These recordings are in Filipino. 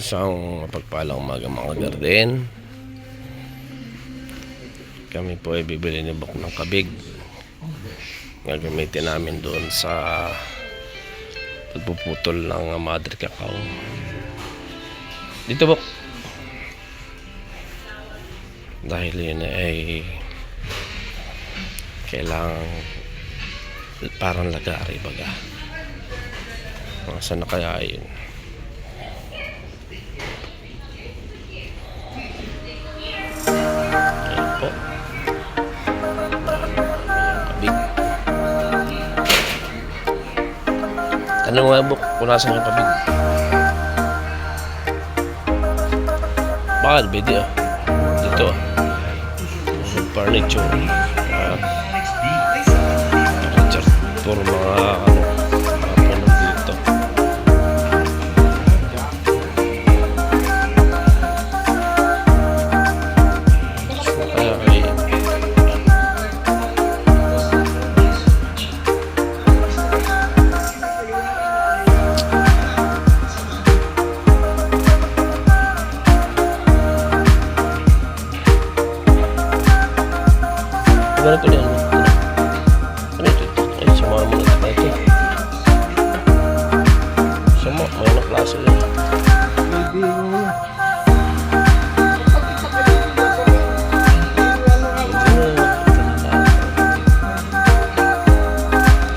Isang mapagpalang umaga mga garden. Kami po ay bibili ni Bok ng kabig. Gagamitin namin doon sa pagpuputol ng mother cacao. Dito Bok. Dahil yun ay kailangan parang lagari baga. Saan na kaya yun? Po. Kabig. Tanong nga Bok kung nasan yung kabig. Bakit video? Dito furniture. Furniture for mga ano dito. Ganito din. Ano ito? Ay, sumama mo na ito. Sama, may na klase din.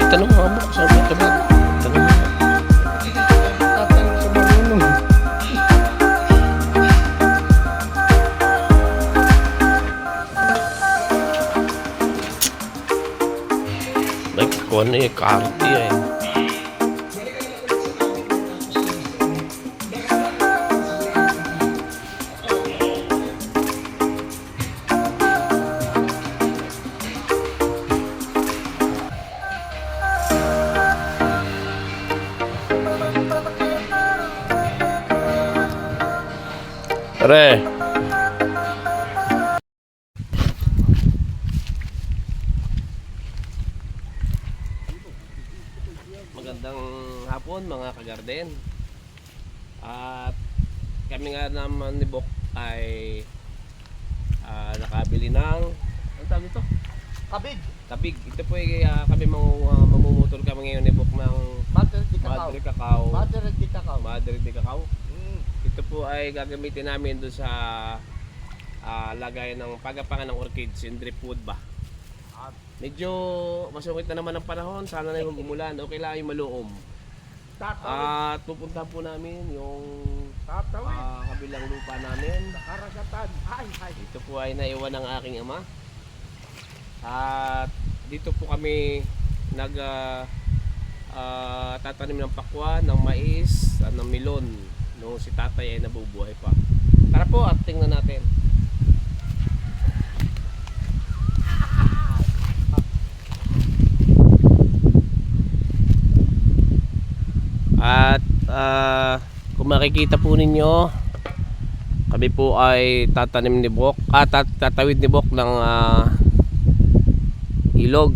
Itanong mo mo sa mga kabig. Itanong mo. Kung ano yung karti eh. Tara. Magandang hapon mga kagarden. At kami nga naman ni Bok ay nakabili ng ano tawag ito? Kabig. Ito po ay kami mamumutol kami ngayon ni Bok ng Mother de Cacao. Ito po ay gagamitin namin doon sa lagay ng pagapangan ng orchids in drip wood ba. Medyo masungit na naman ang panahon. Sana na yung umulan. Okay lang yung maluom. At pupunta po namin yung kabilang lupa namin. Karagatan. Ito po ay naiwan ng aking ama. At dito po kami tatanim ng pakwan, ng mais, at ng milon noong si tatay ay nabubuhay pa. Tara po at tingnan natin. At kung makikita po ninyo, kami po ay tatanim ni Bok at tatawid ni Bok ng ilog.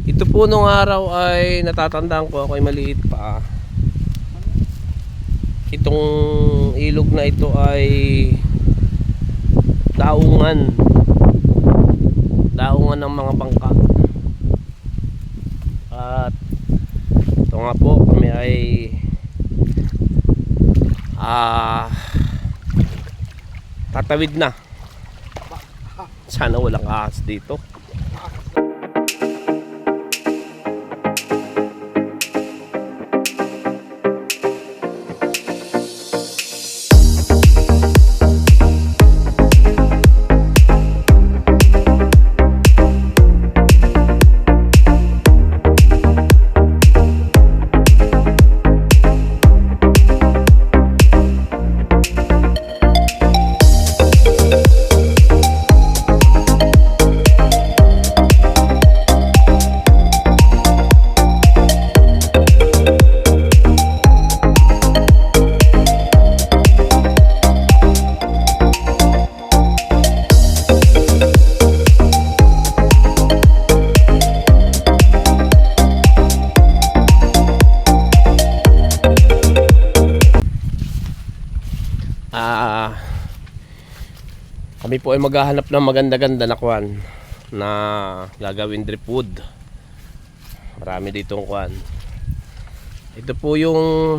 Ito po nung araw ay natatandaan ko, ako ay maliit pa. Itong ilog na ito ay daungan ng mga bangka. At ito nga po kami ay tatawid na. Sana walang ahas dito. Kami po ay maghahanap ng maganda-ganda na kwan na gagawin drip wood. Marami ditong kwan. Ito po yung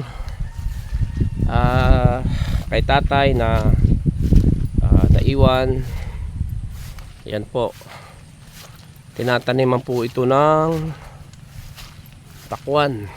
kay tatay na naiwan. Yan po. Tinataniman po ito ng takwan.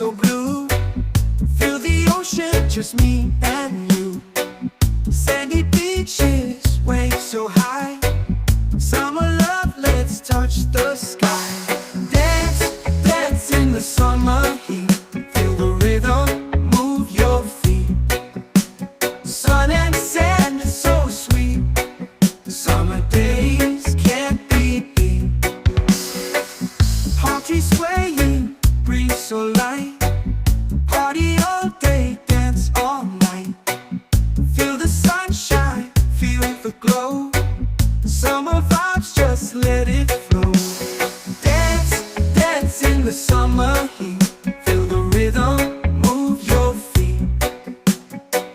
So blue, feel the ocean, just me and you. Sandy beaches, waves so high. Summer love, let's touch the sky. Dance, dance in the summer heat. Feel the rhythm, move your feet. Sun and sand, so sweet. Summer days can't be beat. Palm trees swaying, breeze so light. Party all day, dance all night. Feel the sunshine, feel the glow. Summer vibes, just let it flow. Dance, dance in the summer heat. Feel the rhythm, move your feet.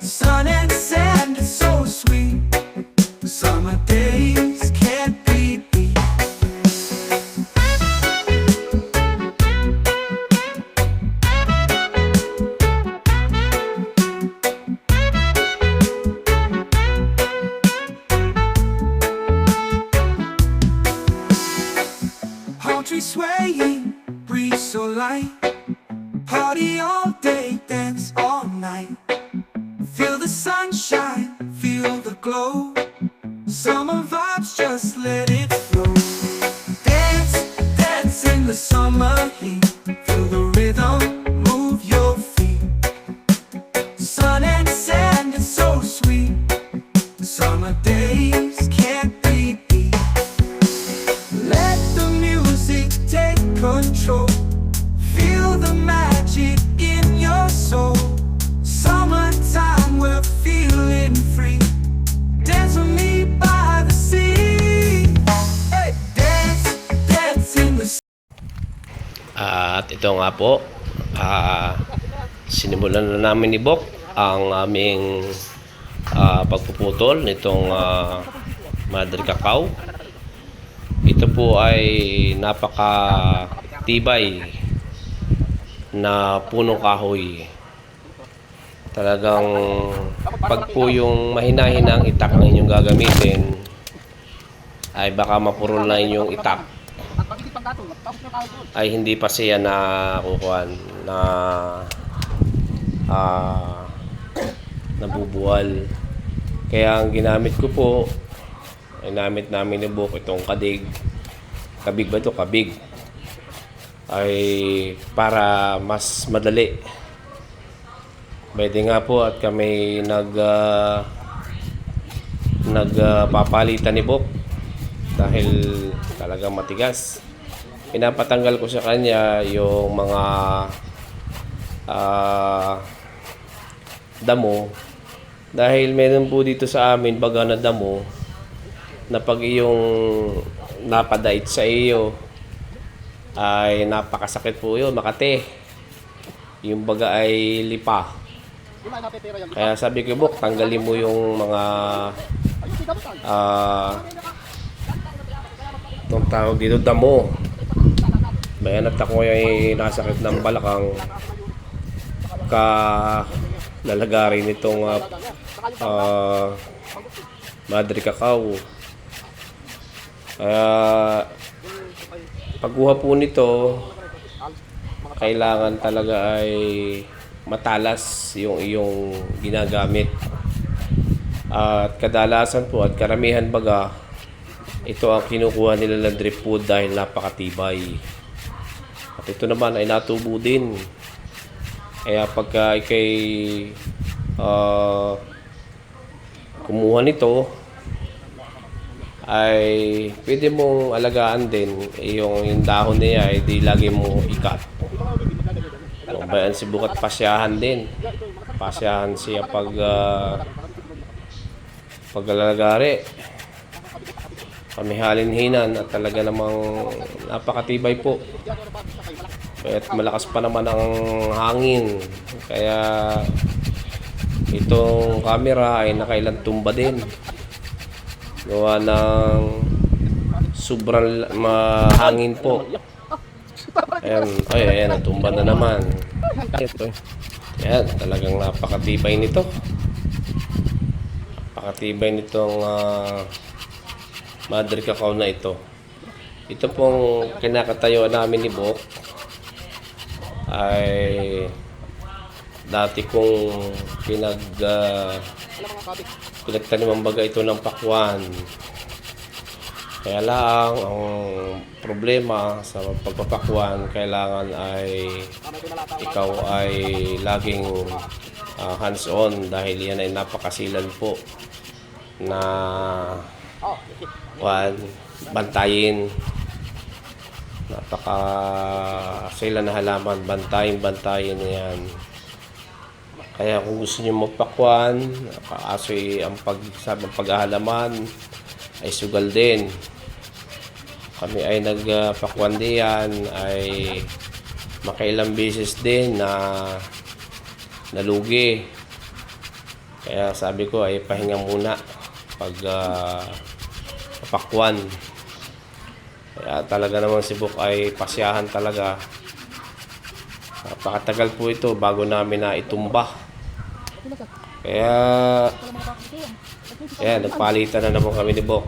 Sun and sand, it's so sweet. Summer days can't be beat. Trees swaying, breeze so light. Party all day, dance all night. Feel the sunshine, feel the glow. Summer vibes, just let it flow. Dance, dance in the summer heat. Feel the rhythm, move your feet. Sun and sand, it's so sweet. Summer days can't be beat. Let the music take control. Feel the magic in your soul. Summertime, we're feeling free. Dance with me by the sea. Hey, dance, dance in the At ito nga po, sinimulan na namin ni Bok ang aming pagpuputol nitong Madre Cacao. Ito po ay napaka-tibay na punong kahoy. Talagang pag po yung mahina-hinang itak na inyong gagamitin ay baka mapurol na inyong itak ay hindi pa siya na kukuhan na nabubuwal. Kaya ang ginamit ko po, ginamit namin ni Bok itong kabig ba ito? Kabig ay para mas madali. Pwede nga po at kami nagpapalitan ni Bok dahil talagang matigas. Pinapatanggal ko sa kanya yung mga damo dahil meron po dito sa amin baga na damo na pag iyong napadait sa iyo ay napakasakit po yun, makate. Yung baga ay lipa. Kaya sabi ko, Bok, tanggalin mo yung mga itong tawag dito, damo. Bayanat ako ay nasakit ng balakang lalagarin itong Madre Cacao. Pagkuha po nito, kailangan talaga ay matalas yung iyong ginagamit. At kadalasan po at karamihan baga, ito ang kinukuha nila ng drip wood dahil napakatibay. At ito naman ay natubo din. Kaya pagka ikay kumuha nito, ay pwede mong alagaan din yung dahon niya ay di lagi mo ikat. Bayan si bukat pasyahan din. Pasyahan siya paglalagari. Pamihalinhinan at talaga namang napakatibay po. Kaya't malakas pa naman ang hangin. Kaya itong camera ay nakailang tumba din. Gawa ng sobrang mahangin po. Ayan, ayan, natumba na naman. Ayan, talagang napakatibay nito. Napakatibay nitong mother cacao na ito. Ito pong kinakatayo namin ni Bok ay dati kong pinagtaniman baga ito ng pakwan. Kaya lang ang problema sa pagpapakwan, kailangan ay ikaw ay laging hands-on dahil yan ay napakasilan po na bantayin. Napakasilan na halaman, bantayin yan. Kaya kung gusto niyo magpakwan, kasi ang paghahalaman ay sugal din. Kami ay nagpakwan diyan ay makailang beses din na nalugi. Kaya sabi ko ay pahinga muna pag pakwan. Kaya talaga naman si Bok ay pasyahan talaga. Napakatagal po ito bago namin na itumba. Kaya nagpalitan na naman kami ni Bok.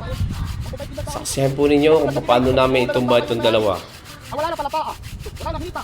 Saksihan po ninyo kung paano namin itumba itong dalawa. Wala na pala pa. Wala na hita.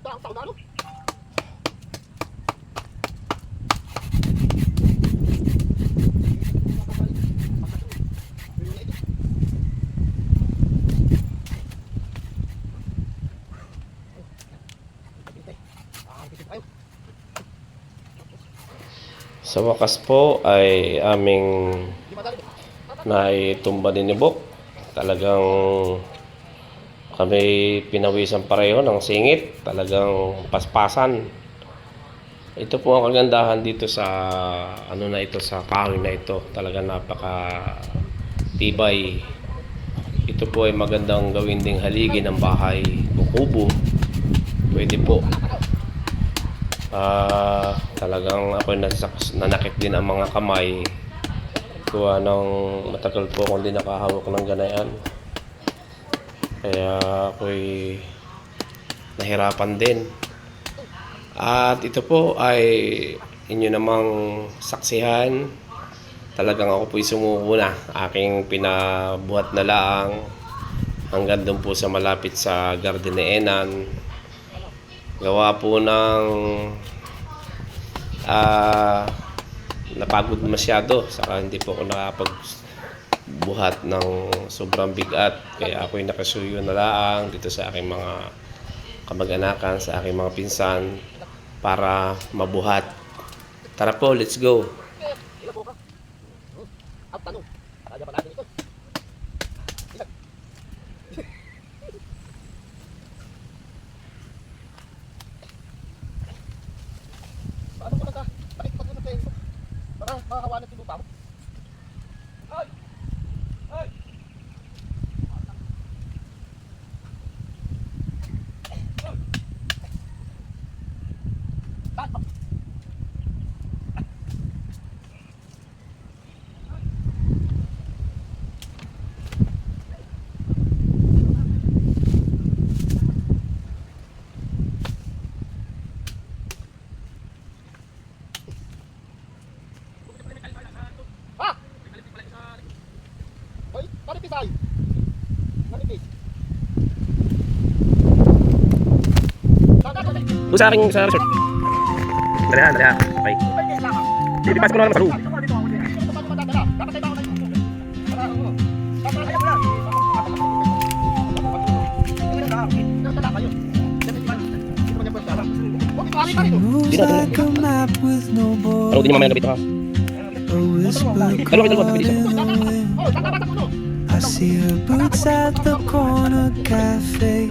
ang tao na ano? Sa wakas po ay aming naitumba din ni Bok. Talagang kami pinawisan pareho ng singit. Talagang paspasan. Ito po ang kagandahan dito sa ano na ito, sa kahoy na ito. Talagang napaka tibay. Ito po ay magandang gawin ding haligi ng bahay o kubo. Pwede po. Talagang ako nanakit din ang mga kamay. Kuha ng matagal po akong di nakahawak ng ganayan. Kaya ako'y nahirapan din. At ito po ay inyo namang saksihan. Talagang ako po'y sumuko na. Aking pinabuhat na lang hanggang doon po sa malapit sa Garden ni Enan. Gawa po ng napagod masyado, saka hindi po ako nakapagbuhat ng sobrang bigat, kaya ako'y nakasuyo na lang dito sa aking mga kamag-anakan, sa aking mga pinsan para mabuhat. Tara po, let's go. Ilan po ka? At tanong. Kaya pala dito. Ilan? Paano ko nagka? Bakit pag ganun kayo? Para makahawanan yung lupa mo. Ay! Ay! Hoy, manipis ay. Manipis. Doon sa aking sa resort. Dalihan. Okay. Hindi, pasok mo na naman sa room. Moves like a map with no Ano din yung mamaya border. gabi ito ha? A whisper caught in the wind. I see her boots at the corner cafe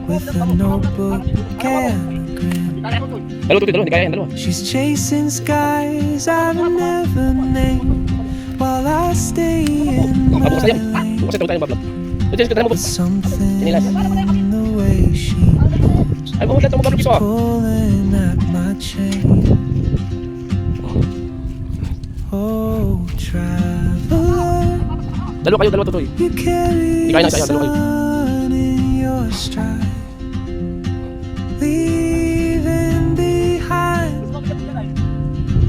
with a notebook and a grin. Dalawa, hindi kaya yan, dalawa. She's chasing skies I've never named while I stay in my Bukas na yan. lane. Bukas na tayo mag-vlog. Ito, tayo mo. Something in the way she moves, Ay, bukas na mag-vlog dito ha. pulling at my chain. Oh, traveler, Dalawa kayo, Totoy. you carry Hindi kaya the na sa'yo, dalawa kayo. sun in your stride, leaving behind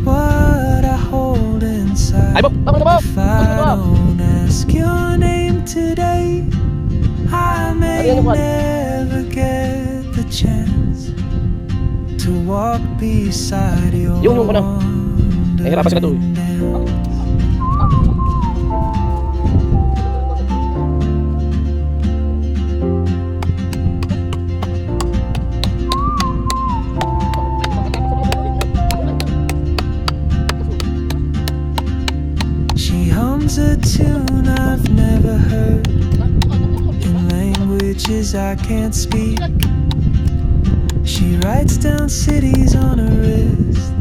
what I hold inside. Ay, Bob! Tama na, Bob! If I don't ask your name today, I may Ano yan, Juan? never get the chance to walk beside you. Yung ko na. Nahihirapan sila to, eh. She hums a tune I've never heard in languages I can't speak. She writes down cities on her wrist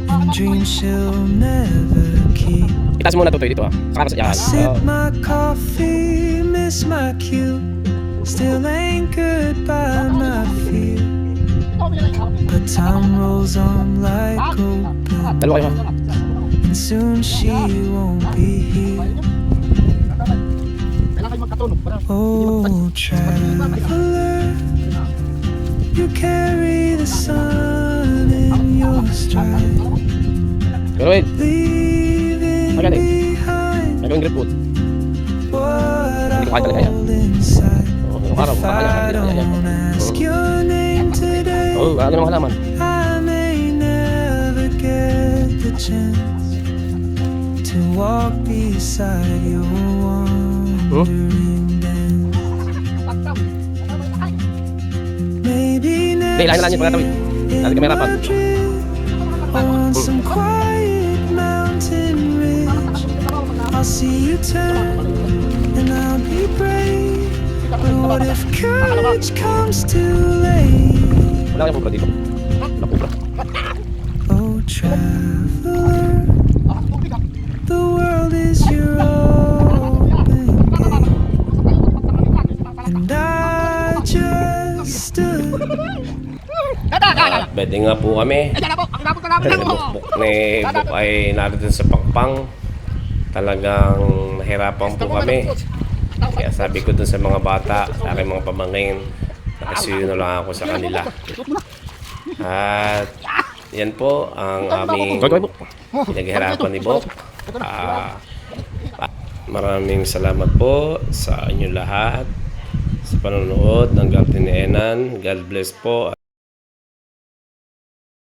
and dreams she'll never keep. Itaas mo na, Totoy, dito ha. Saka ka sa yan. Sip my coffee, miss my cue, still anchored by my fear. But time rolls on like open, Dalawa kayo ha. and soon she won't be here. Kailangan kayo magkatunog para Oh, traveler, you carry the sun in your stride, Pero wait, leaving Magaling. behind nagawin grip food. what I Hindi ko kaya talaga yan. hold inside. Oo, araw, If I makakaya. don't ask your Oh, ano ng halaman? I may never get the chance to walk beside your wandering dance. Maybe Hindi, lahat na lang yung pagkatawid. Dati kami harapan. on some quiet mountain ridge, I'll see you turn and I'll be brave. But what if courage comes too late? Wala kayong kubra dito. Wala kubra. Oh, traveler, the world is your open gate, and I just stood. Pwede nga po kami. Bukbuk ni Buk ay narito sa Pangpang. Talagang nahirapan po kami. Kaya sabi ko dun sa mga bata, sa aking mga pamangkin, nakasuyo na lang ako sa kanila. At yan po ang aming pinaghirapan ni Bok. Maraming salamat po sa inyo lahat sa panonood ng Garden ni Enan. God bless po.